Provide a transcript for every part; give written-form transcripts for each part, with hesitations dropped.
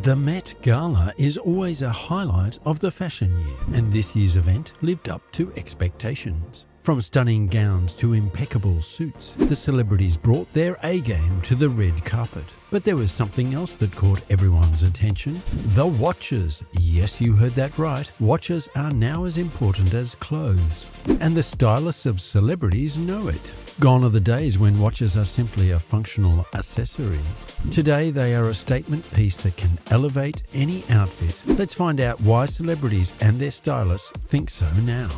The Met Gala is always a highlight of the fashion year, and this year's event lived up to expectations. From stunning gowns to impeccable suits, the celebrities brought their A-game to the red carpet. But there was something else that caught everyone's attention: the watches. Yes, you heard that right. Watches are now as important as clothes, and the stylists of celebrities know it. Gone are the days when watches are simply a functional accessory. Today they are a statement piece that can elevate any outfit. Let's find out why celebrities and their stylists think so now.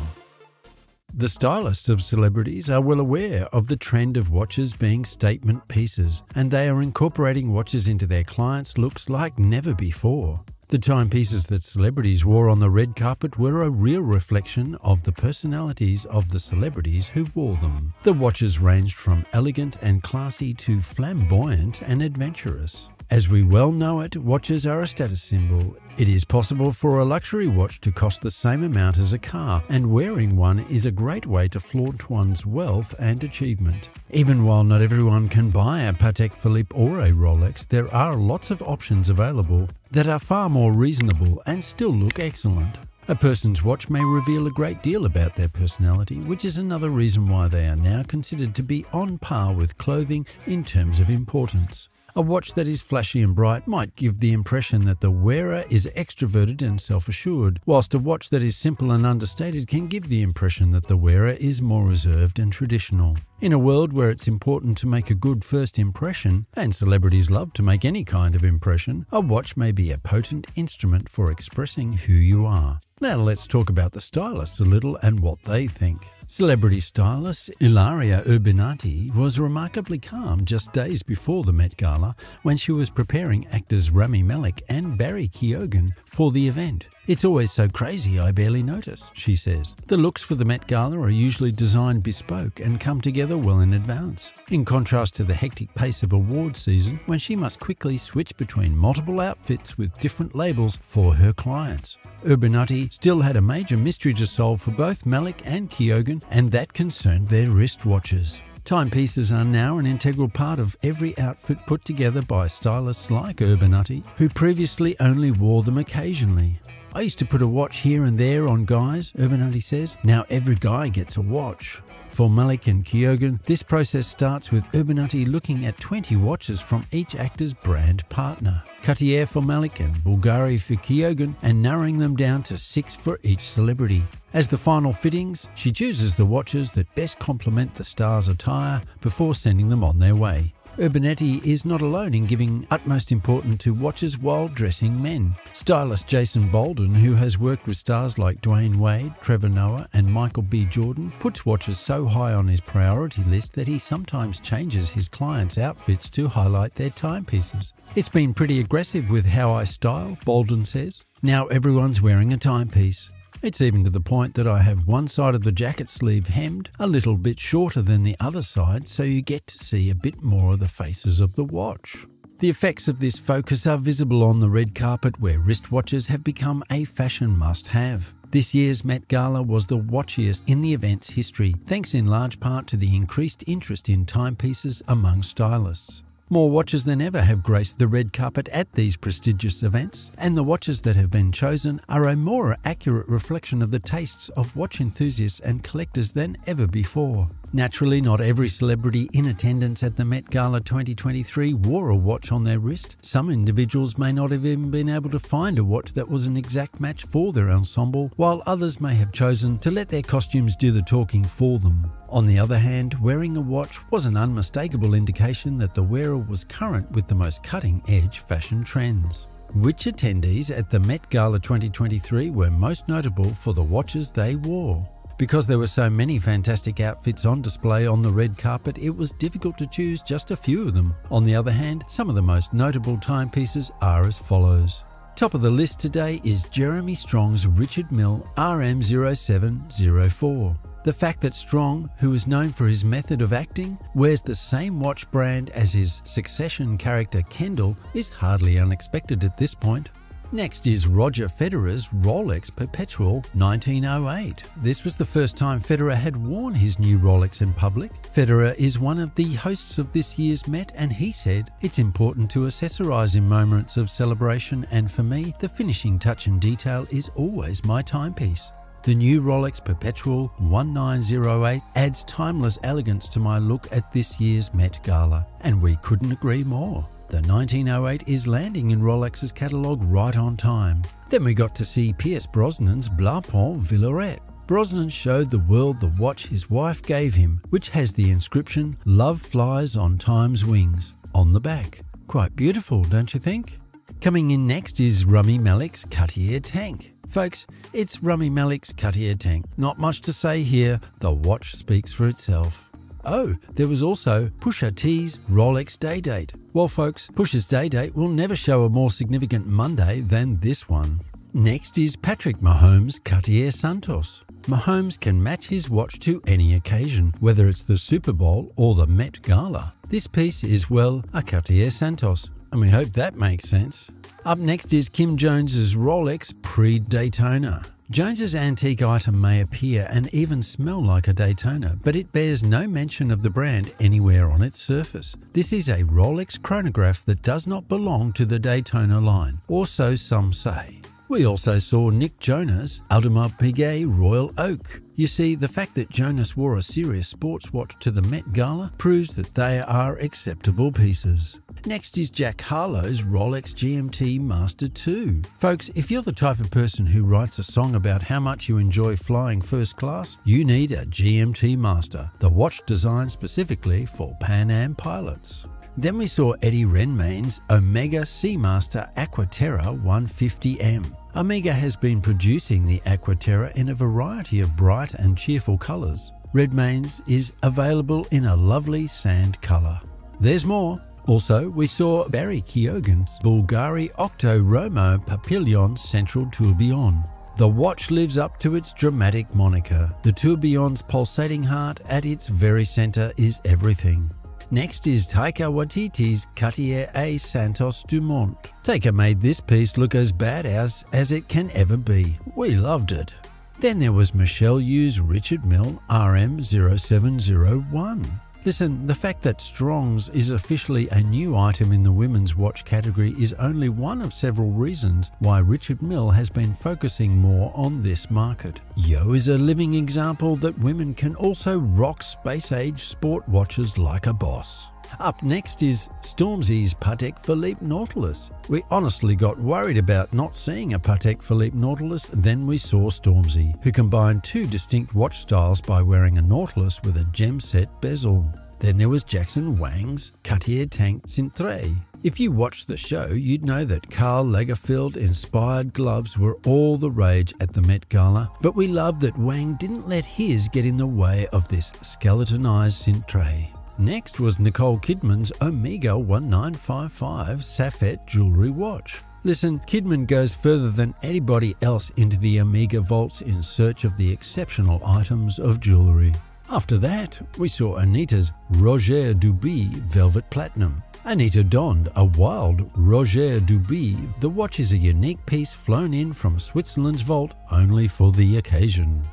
The stylists of celebrities are well aware of the trend of watches being statement pieces, and they are incorporating watches into their clients' looks like never before. The timepieces that celebrities wore on the red carpet were a real reflection of the personalities of the celebrities who wore them. The watches ranged from elegant and classy to flamboyant and adventurous. As we well know it, watches are a status symbol. It is possible for a luxury watch to cost the same amount as a car, and wearing one is a great way to flaunt one's wealth and achievement. Even while not everyone can buy a Patek Philippe or a Rolex, there are lots of options available that are far more reasonable and still look excellent. A person's watch may reveal a great deal about their personality, which is another reason why they are now considered to be on par with clothing in terms of importance. A watch that is flashy and bright might give the impression that the wearer is extroverted and self-assured, whilst a watch that is simple and understated can give the impression that the wearer is more reserved and traditional. In a world where it's important to make a good first impression, and celebrities love to make any kind of impression, a watch may be a potent instrument for expressing who you are. Now let's talk about the stylists a little and what they think. Celebrity stylist Ilaria Urbinati was remarkably calm just days before the Met Gala when she was preparing actors Rami Malek and Barry Keoghan for the event. "It's always so crazy I barely notice," she says. "The looks for the Met Gala are usually designed bespoke and come together well in advance, in contrast to the hectic pace of award season when she must quickly switch between multiple outfits with different labels for her clients." Urbinati still had a major mystery to solve for both Malek and Keoghan, and that concerned their wristwatches. Timepieces are now an integral part of every outfit put together by stylists like Urbinati, who previously only wore them occasionally. "I used to put a watch here and there on guys," Urbinati says. "Now every guy gets a watch." For Malek and Keoghan, this process starts with Urbinati looking at 20 watches from each actor's brand partner. Cartier for Malek and Bulgari for Keoghan, and narrowing them down to 6 for each celebrity. As the final fittings, she chooses the watches that best complement the star's attire before sending them on their way. Urbinati is not alone in giving utmost importance to watches while dressing men. Stylist Jason Bolden, who has worked with stars like Dwayne Wade, Trevor Noah and Michael B. Jordan, puts watches so high on his priority list that he sometimes changes his clients' outfits to highlight their timepieces. "It's been pretty aggressive with how I style," Bolden says. "Now everyone's wearing a timepiece. It's even to the point that I have one side of the jacket sleeve hemmed a little bit shorter than the other side, so you get to see a bit more of the faces of the watch." The effects of this focus are visible on the red carpet, where wristwatches have become a fashion must-have. This year's Met Gala was the watchiest in the event's history, thanks in large part to the increased interest in timepieces among stylists. More watches than ever have graced the red carpet at these prestigious events, and the watches that have been chosen are a more accurate reflection of the tastes of watch enthusiasts and collectors than ever before. Naturally, not every celebrity in attendance at the Met Gala 2023 wore a watch on their wrist. Some individuals may not have even been able to find a watch that was an exact match for their ensemble, while others may have chosen to let their costumes do the talking for them. On the other hand, wearing a watch was an unmistakable indication that the wearer was current with the most cutting-edge fashion trends. Which attendees at the Met Gala 2023 were most notable for the watches they wore? Because there were so many fantastic outfits on display on the red carpet, it was difficult to choose just a few of them. On the other hand, some of the most notable timepieces are as follows. Top of the list today is Jeremy Strong's Richard Mille RM0704. The fact that Strong, who is known for his method of acting, wears the same watch brand as his Succession character Kendall is hardly unexpected at this point. Next is Roger Federer's Rolex Perpetual 1908. This was the first time Federer had worn his new Rolex in public. Federer is one of the hosts of this year's Met, and he said, "It's important to accessorize in moments of celebration, and for me, the finishing touch and detail is always my timepiece." The new Rolex Perpetual 1908 adds timeless elegance to my look at this year's Met Gala, and we couldn't agree more. The 1908 is landing in Rolex's catalogue right on time. Then we got to see Pierce Brosnan's Blancpain Villaret. Brosnan showed the world the watch his wife gave him, which has the inscription "Love flies on time's wings" on the back. Quite beautiful, don't you think? Coming in next is Rami Malek's Cartier Tank. Folks, it's Rami Malek's Cartier Tank. Not much to say here, the watch speaks for itself. Oh, there was also Pusha T's Rolex Day Date. Well folks, Pusha's Day Date will never show a more significant Monday than this one. Next is Patrick Mahomes' Cartier Santos. Mahomes can match his watch to any occasion, whether it's the Super Bowl or the Met Gala. This piece is, well, a Cartier Santos, and we hope that makes sense. Up next is Kim Jones's Rolex Pre-Daytona. Jones's antique item may appear and even smell like a Daytona, but it bears no mention of the brand anywhere on its surface. This is a Rolex chronograph that does not belong to the Daytona line, or so some say. We also saw Nick Jonas' Audemars Piguet Royal Oak. You see, the fact that Jonas wore a serious sports watch to the Met Gala proves that they are acceptable pieces. Next is Jack Harlow's Rolex GMT Master 2. Folks, if you're the type of person who writes a song about how much you enjoy flying first class, you need a GMT Master, the watch designed specifically for Pan Am pilots. Then we saw Eddie Redmayne's Omega Seamaster Aquaterra 150M. Omega has been producing the Aquaterra in a variety of bright and cheerful colours. Redmayne's is available in a lovely sand colour. There's more. Also, we saw Barry Keoghan's Bulgari Octo Romo Papillon Central Tourbillon. The watch lives up to its dramatic moniker. The tourbillon's pulsating heart at its very centre is everything. Next is Taika Waititi's Cartier A Santos Dumont. Taika made this piece look as badass as it can ever be. We loved it. Then there was Michelle Yu's Richard Mille RM0701. Listen, the fact that Strong's is officially a new item in the women's watch category is only one of several reasons why Richard Mille has been focusing more on this market. Yo is a living example that women can also rock space-age sport watches like a boss. Up next is Stormzy's Patek Philippe Nautilus. We honestly got worried about not seeing a Patek Philippe Nautilus, then we saw Stormzy, who combined two distinct watch styles by wearing a Nautilus with a gem-set bezel. Then there was Jackson Wang's Cartier Tank Cintré. If you watched the show, you'd know that Karl Lagerfeld-inspired gloves were all the rage at the Met Gala, but we loved that Wang didn't let his get in the way of this skeletonized Cintré. Next was Nicole Kidman's Omega 1955 Safet jewelry watch. Listen, Kidman goes further than anybody else into the Omega vaults in search of the exceptional items of jewelry. After that, we saw Anita's Roger Dubuis Velvet Platinum. Anita donned a wild Roger Dubuis. The watch is a unique piece flown in from Switzerland's vault only for the occasion.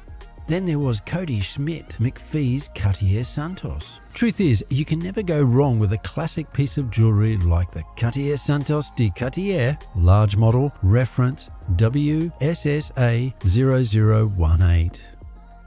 Then there was Cody Schmidt McPhee's Cartier Santos. Truth is, you can never go wrong with a classic piece of jewelry like the Cartier Santos de Cartier, large model, reference WSSA0018.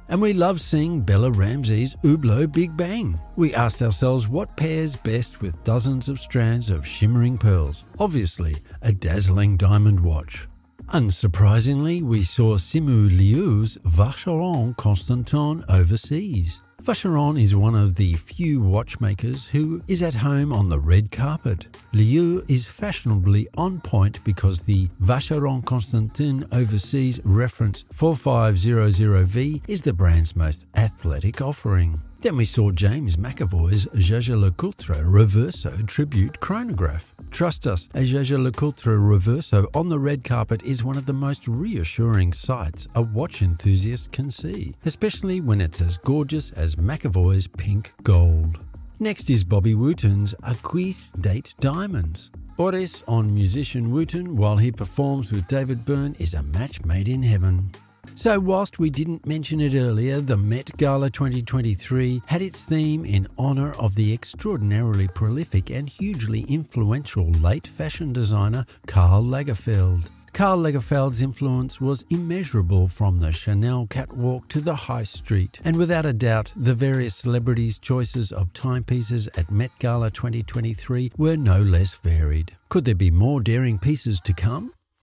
And we love seeing Bella Ramsey's Hublot Big Bang. We asked ourselves what pairs best with dozens of strands of shimmering pearls. Obviously, a dazzling diamond watch. Unsurprisingly, we saw Simu Liu's Vacheron Constantin overseas. Vacheron is one of the few watchmakers who is at home on the red carpet. Liu is fashionably on point because the Vacheron Constantin overseas reference 4500V is the brand's most athletic offering. Then we saw James McAvoy's Jaeger-LeCoultre Reverso Tribute Chronograph. Trust us, a Jaeger-LeCoultre Reverso on the red carpet is one of the most reassuring sights a watch enthusiast can see, especially when it's as gorgeous as McAvoy's pink gold. Next is Bobby Wooten's Acquis Date Diamonds. Boris on musician Wooten while he performs with David Byrne is a match made in heaven. So whilst we didn't mention it earlier, the Met Gala 2023 had its theme in honour of the extraordinarily prolific and hugely influential late fashion designer Karl Lagerfeld. Karl Lagerfeld's influence was immeasurable from the Chanel catwalk to the high street, and without a doubt, the various celebrities' choices of timepieces at Met Gala 2023 were no less varied. Could there be more daring pieces to come?